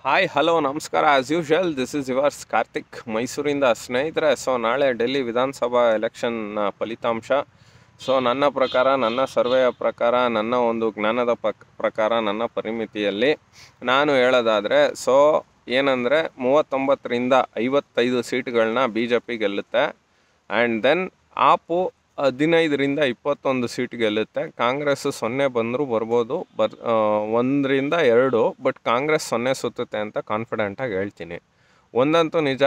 Hi hello ನಮಸ್ಕಾರ. As usual this is yours Karthik ಮೈಸೂರಿಂದ. ಸ್ನೇಹಿತರೆ, ನಾಳೆ ಡೆಲ್ಲಿ ವಿಧಾನಸಭಾ ಎಲೆಕ್ಷನ್ನ ಫಲಿತಾಂಶ. ನನ್ನ ಪ್ರಕಾರ, ನನ್ನ ಸರ್ವೆಯ ಪ್ರಕಾರ, ನನ್ನ ಒಂದು ಜ್ಞಾನದ ಪ್ರಕಾರ, ನನ್ನ ಪರಿಮಿತಿಯಲ್ಲಿ ನಾನು ಹೇಳೋದಾದರೆ ಏನಂದರೆ 39ರಿಂದ 55 ಸೀಟ್ಗಳನ್ನ ಬಿ ಜೆ ಪಿ ಗೆಲ್ಲುತ್ತೆ. ಆ್ಯಂಡ್ ದೆನ್ ಆಪು 15ರಿಂದ 21 ಸೀಟ್ ಗೆಲ್ಲುತ್ತೆ. ಕಾಂಗ್ರೆಸ್ 0 ಬಂದರೂ ಬರ್ಬೋದು, 1ರಿಂದ 2, ಬಟ್ ಕಾಂಗ್ರೆಸ್ 0 ಸುತ್ತುತ್ತೆ ಅಂತ ಕಾನ್ಫಿಡೆಂಟಾಗಿ ಹೇಳ್ತೀನಿ. ಒಂದಂತೂ ನಿಜ,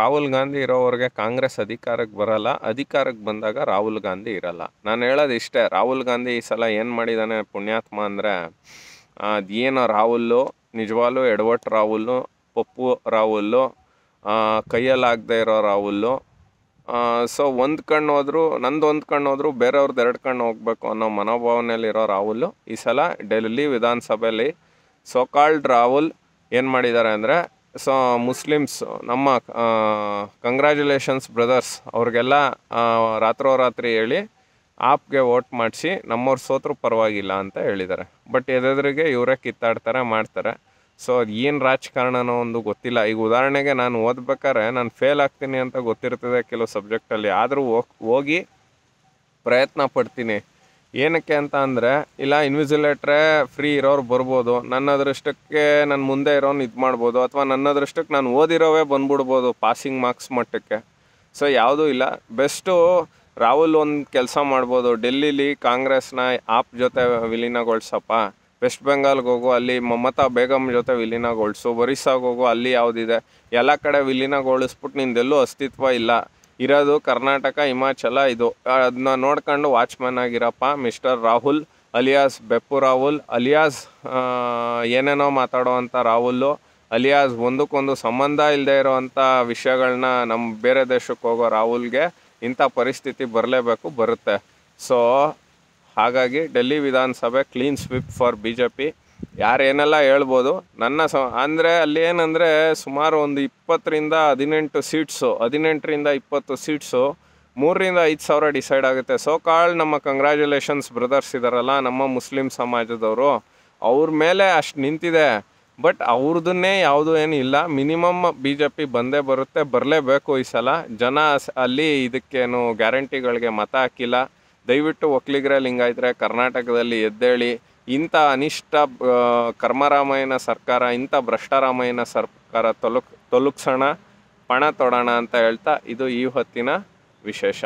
ರಾಹುಲ್ ಗಾಂಧಿ ಇರೋವರೆಗೆ ಕಾಂಗ್ರೆಸ್ ಅಧಿಕಾರಕ್ಕೆ ಬರಲ್ಲ. ಅಧಿಕಾರಕ್ಕೆ ಬಂದಾಗ ರಾಹುಲ್ ಗಾಂಧಿ ಇರಲ್ಲ. ನಾನು ಹೇಳೋದು ಇಷ್ಟೇ, ರಾಹುಲ್ ಗಾಂಧಿ ಈ ಸಲ ಏನು ಮಾಡಿದ್ದಾನೆ ಪುಣ್ಯಾತ್ಮ ಅಂದರೆ, ಅದೇನೋ ರಾಹುಲ್ಲು ನಿಜವಾಗ್ಲೂ ಎಡವಟ್ಟು ರಾಹುಲ್ಲು, ಪಪ್ಪು ರಾಹುಲ್ಲು, ಕೈಯಲ್ಲಾಗದೇ ಇರೋ ರಾಹುಲ್ಲು. ಒಂದು ಕಣ್ಣು ಹೋದ್ರು, ನಂದು ಒಂದು ಕಣ್ಣು ಹೋದ್ರು ಬೇರೆಯವ್ರದ್ದು 2 ಕಣ್ಣು ಹೋಗಬೇಕು ಅನ್ನೋ ಮನೋಭಾವನೆಯಲ್ಲಿರೋ ರಾಹುಲ್ ಈ ಸಲ ಡೆಲ್ಲಿ ವಿಧಾನಸಭೆಯಲ್ಲಿ ಕಾಲ್ಡ್ ರಾಹುಲ್ ಏನು ಮಾಡಿದ್ದಾರೆ ಅಂದರೆ, ಮುಸ್ಲಿಮ್ಸ್ ನಮ್ಮ ಕಂಗ್ರ್ಯಾಚುಲೇಷನ್ಸ್ ಬ್ರದರ್ಸ್ ಅವ್ರಿಗೆಲ್ಲ ರಾತ್ರೋರಾತ್ರಿ ಹೇಳಿ ಆಪ್ಗೆ ವೋಟ್ ಮಾಡಿಸಿ ನಮ್ಮವ್ರು ಸೋತ್ರು ಪರವಾಗಿಲ್ಲ ಅಂತ ಹೇಳಿದ್ದಾರೆ. ಬಟ್ ಎದುರಿಗೆ ಇವರೇ ಕಿತ್ತಾಡ್ತಾರೆ, ಮಾಡ್ತಾರೆ. ಅದು ಏನು ರಾಜಕಾರಣನೋ ಒಂದು ಗೊತ್ತಿಲ್ಲ. ಈಗ ಉದಾಹರಣೆಗೆ ನಾನು ಓದ್ಬೇಕಾದ್ರೆ ನಾನು ಫೇಲ್ ಆಗ್ತೀನಿ ಅಂತ ಗೊತ್ತಿರ್ತದೆ ಕೆಲವು ಸಬ್ಜೆಕ್ಟಲ್ಲಿ, ಆದರೂ ಹೋಗಿ ಪ್ರಯತ್ನ ಪಡ್ತೀನಿ. ಏನಕ್ಕೆ ಅಂತ ಅಂದರೆ, ಇಲ್ಲ ಇನ್ವಿಜಿಲೇಟ್ರೇ ಫ್ರೀ ಇರೋರು ಬರ್ಬೋದು, ನನ್ನ ಅದೃಷ್ಟಕ್ಕೆ ನನ್ನ ಮುಂದೆ ಇರೋನು ಇದು ಮಾಡ್ಬೋದು, ಅಥವಾ ನನ್ನ ಅದೃಷ್ಟಕ್ಕೆ ನಾನು ಓದಿರೋವೇ ಬಂದ್ಬಿಡ್ಬೋದು ಪಾಸಿಂಗ್ ಮಾರ್ಕ್ಸ್ ಮಟ್ಟಕ್ಕೆ. ಯಾವುದೂ ಇಲ್ಲ. ಬೆಸ್ಟು ರಾಹುಲ್ ಒಂದು ಕೆಲಸ ಮಾಡ್ಬೋದು, ಡೆಲ್ಲಿಲಿ ಕಾಂಗ್ರೆಸ್ನ ಆಪ್ ಜೊತೆ ವಿಲೀನಗೊಳಿಸಪ್ಪ. ವೆಸ್ಟ್ ಬೆಂಗಾಲ್ಗೆ ಹೋಗು, ಅಲ್ಲಿ ಮಮತಾ ಬೇಗಮ್ ಜೊತೆ ವಿಲೀನಗೊಳಿಸು. ಒರಿಸ್ಸಾಗೆ ಹೋಗು, ಅಲ್ಲಿ ಯಾವುದಿದೆ ಎಲ್ಲ ಕಡೆ ವಿಲೀನಗೊಳಿಸ್ಬಿಟ್ಟು ನಿಂದೆಲ್ಲೂ ಅಸ್ತಿತ್ವ ಇಲ್ಲ. ಇರೋದು ಕರ್ನಾಟಕ, ಹಿಮಾಚಲ, ಇದು ಅದನ್ನ ನೋಡ್ಕೊಂಡು ವಾಚ್ಮ್ಯಾನ್ ಆಗಿರಪ್ಪ ಮಿಸ್ಟರ್ ರಾಹುಲ್ ಅಲಿಯಾಸ್ ಬೆಪ್ಪು ರಾಹುಲ್ ಅಲಿಯಾಸ್ ಏನೇನೋ ಮಾತಾಡೋವಂಥ ರಾಹುಲ್ಲು ಅಲಿಯಾಸ್ ಒಂದಕ್ಕೊಂದು ಸಂಬಂಧ ಇಲ್ಲದೆ ಇರೋವಂಥ ವಿಷಯಗಳನ್ನ ನಮ್ಮ ಬೇರೆ ದೇಶಕ್ಕೆ ಹೋಗೋ ರಾಹುಲ್ಗೆ ಇಂಥ ಪರಿಸ್ಥಿತಿ ಬರಲೇಬೇಕು, ಬರುತ್ತೆ. ಹಾಗಾಗಿ Delhi Vidhansabha clean sweep for B J P. ಯಾರೇನೆಲ್ಲ ಹೇಳ್ಬೋದು, ನನ್ನ ಅಂದರೆ ಅಲ್ಲಿ ಏನಂದರೆ ಸುಮಾರು ಒಂದು 20ರಿಂದ 18 ಸೀಟ್ಸು, 18ರಿಂದ 20 ಸೀಟ್ಸು 3ರಿಂದ 5 ಸಾವಿರ ಡಿಸೈಡ್ ಆಗುತ್ತೆ. ನಮ್ಮ ಕಂಗ್ರ್ಯಾಚುಲೇಷನ್ಸ್ ಬ್ರದರ್ಸ್ ಇದ್ದಾರಲ್ಲ, ನಮ್ಮ ಮುಸ್ಲಿಂ ಸಮಾಜದವರು, ಅವ್ರ ಮೇಲೆ ಅಷ್ಟು ನಿಂತಿದೆ. ಬಟ್ ಅವ್ರದನ್ನೇ ಯಾವುದೂ ಏನು ಇಲ್ಲ. ಮಿನಿಮಮ್ ಬಿ ಜೆ ಪಿ ಬಂದೇ ಬರುತ್ತೆ, ಬರಲೇಬೇಕು ಈ ಸಲ. ಜನ ಅಲ್ಲಿ ಇದಕ್ಕೇನು ಗ್ಯಾರಂಟಿಗಳಿಗೆ ಮತ ಹಾಕಿಲ್ಲ. ದಯವಿಟ್ಟು ಒಕ್ಕಲಿಗರೇ ಲಿಂಗಾಯತರೆ ಕರ್ನಾಟಕದಲ್ಲಿ ಎದ್ದೇಳಿ, ಇಂಥ ಅನಿಷ್ಟ ಕರ್ಮರಾಮಯ್ಯನ ಸರ್ಕಾರ, ಇಂಥ ಭ್ರಷ್ಟರಾಮಯ್ಯನ ಸರ್ಕಾರ ತೊಲಗಿಸೋಣ, ಪಣ ತೊಡೋಣ ಅಂತ ಹೇಳ್ತಾ ಇದು ಈ ಹೊತ್ತಿನ ವಿಶೇಷ.